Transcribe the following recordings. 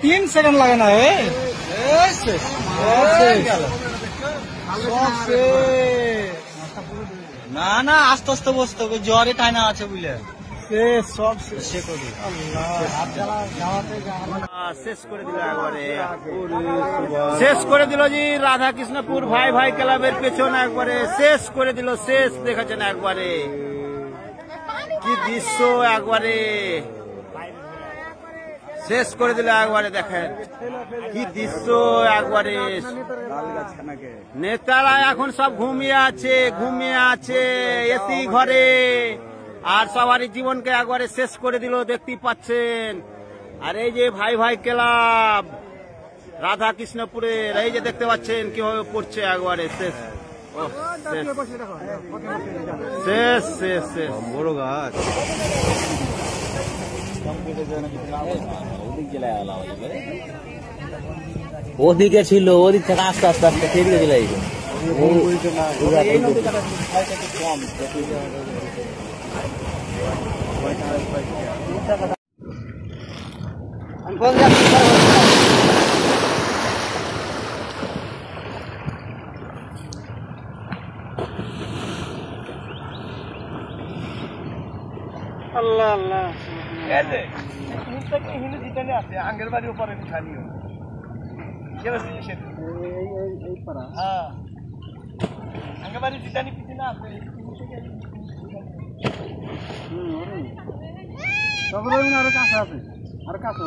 तीन सेकंड लगे ना ना ना आस्ते आस्ते बसते জ্বরে টানা আছে বুঝলে সব শেষ করে দিল একবারে শেষ করে দিল জি রাধাকৃষ্ণপুর ভাই ভাই ক্লাবের পেছনে একবারে শেষ করে দিল শেষ দেখেছেন একবারে কি দৃশ্য একবারে শেষ করে দিল একবারে দেখেন কি দৃশ্য একবারে নেতারা এখন সব ঘুমিয়ে আছে এসি ঘরে আর সবারই জীবনকে একবারে শেষ করে দিল দেখতেই পাচ্ছেন। আর এই যে ভাই ভাই ক্লাব রাধাকৃষ্ণপুরের এই যে দেখতে পাচ্ছেন কিভাবে পড়ছে একবারে শেষ শেষ শেষ শেষ বড় গাছ ওদিকে ছিল ওদিক থেকে আস্তে আস্তে আস্তে সেদিকে চলে যাবে আল্লাহ আল্লাহ হিন্দু জিতানে আছে আঙ্গের বাড়ির উপরে খালিও হ্যাঁ আঙ্গের বাড়ি জিতানি পিছনে আছে আরো কাছে আছে আরো কাছে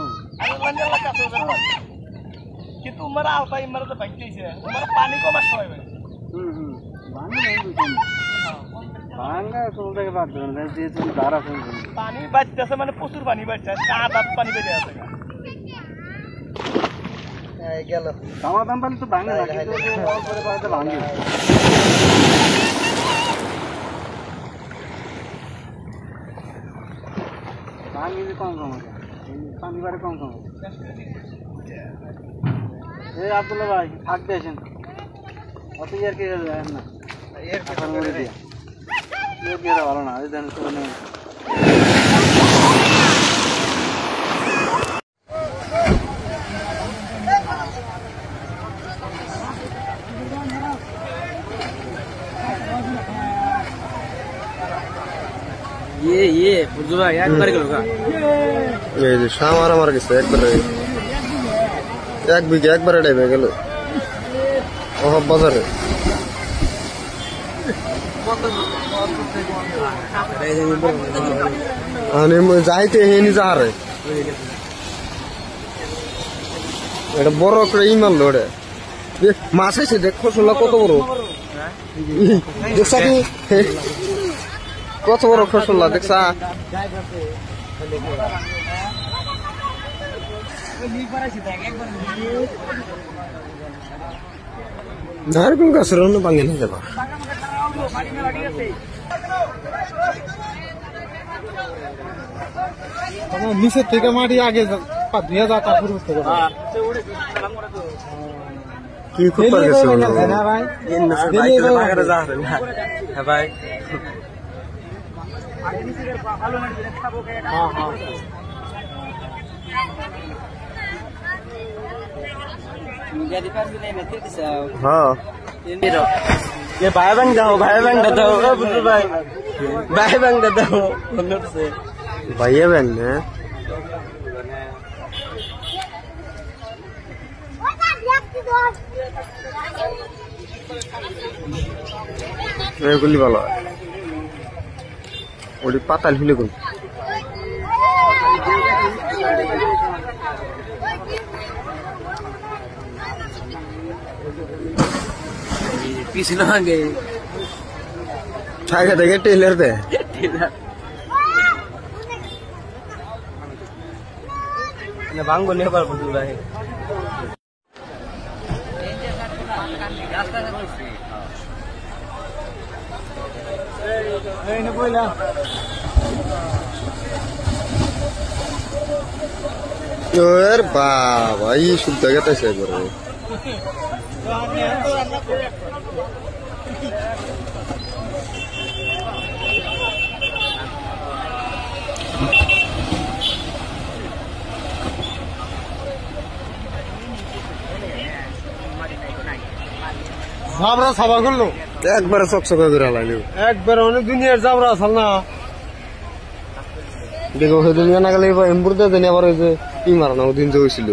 কিন্তু উমারা আলফা ইমারা তো ভাগতেছে উমারা পানি কমার সময় ভাই পানি বাড়তেছে মানে প্রচুর পানি বাড়ছে আদাত পানি বেড়ে আছে গেল সমাধান পানি তো ভাঙে ভাঙে পানি কম কম পানি বাড়ে কম কম এই আব্দুল্লাহ ভাই থাকতে আসেন অত ইয়ার কি না এর ভালো না ये बुजुर्ग একবার গেল এই যে সামার আমার গেছে একবারে এক বিঘে একবারে ডাইবে গেল ওহব বাজারে যাইতে হেনি যাহারে এটা বড় করে ইমাল ধরে মাছ আছে দেখো শোলা কত বড় দেখছা কি কত বড় খসল্লা দেখছা নারকেল গাছের অন্য ভাঙে নিয়ে যাবা নিচের থেকে মাটি আগে 2000 টাকা পুরো থেকে কি খুব পার গেছে না ভাই ভাই তো বাগারে যা রে হ্যাঁ ভাই हाँ ये भाई बहन जाओ बुल्लू भाई बहन दाओ से भाई बहन है गुल्ली वाला ওই পাতাল হিলে কোন পিছনে আগে ছাগা দেখে টেলার দে না ভাঙবো নে পারবো ভাই এই না বইলা ওর বাবা এই শুদ্ধ গেতেছে একবারে জাবরা সাবা করলো একবারে চকচকা করে লাইনি একবার অনেক দুনিয়ার জাবরা আসাল না দেখো সেদিন না গেলে এমপুরতে দিন আবার ওই যে কি মারানো ওদিন যে হয়েছিল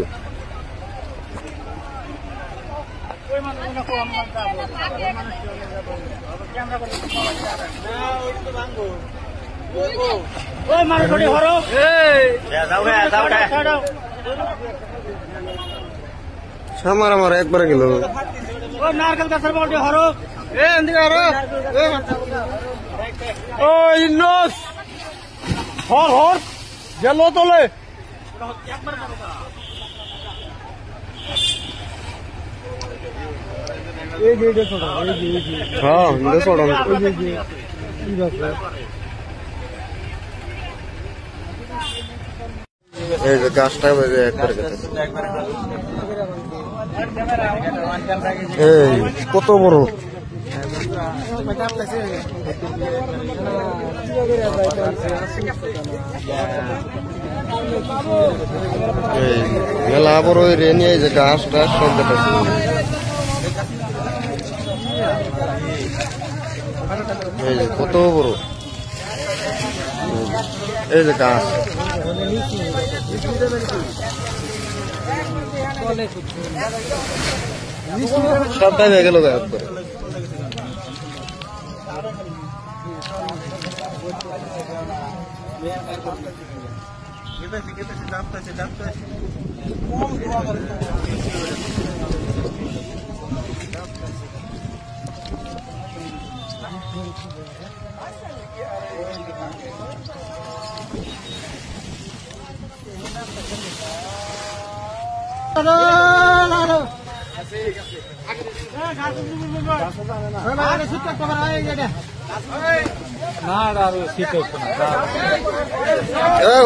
সামার আমার একবারে গেল নারকেল গাছের বলটি হরক ওই নস হর হর গেল তোলে এই যে এটা ছোট এই যে হ্যাঁ ছোট এই যে গাছটা একবারে গেছে এই কত বড় এই মেলা বড় রে নিয়ে যে গাছ টাছ সব দেখাচ্ছে এই যে কত বড় এই যে গাছ সবটাই হয়ে গেল গাছ করে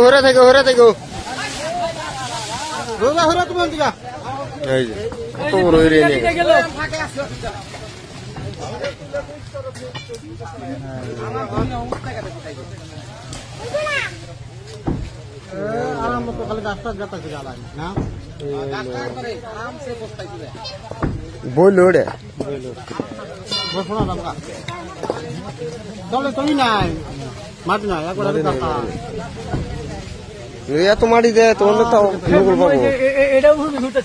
হরে থাকো এই যে কত বড় এরিয়া নিয়ে আরাম মতো খালি গাছটা গাতাছে জ্বালাই না বললো রে তাহলে তুমি নাই মাটি নাই একবার এত মাটি দেয় তোমাদের তাও নকল পাবো এটা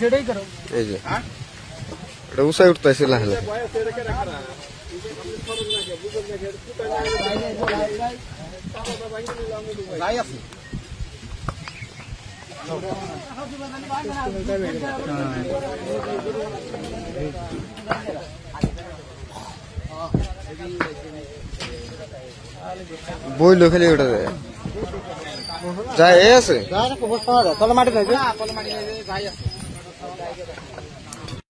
সেটাই করো এই যে এটা উসাই উঠতেছে লাহে লাহে বইলো খালি ওটা যায় আছে তাহলে মাটি নাই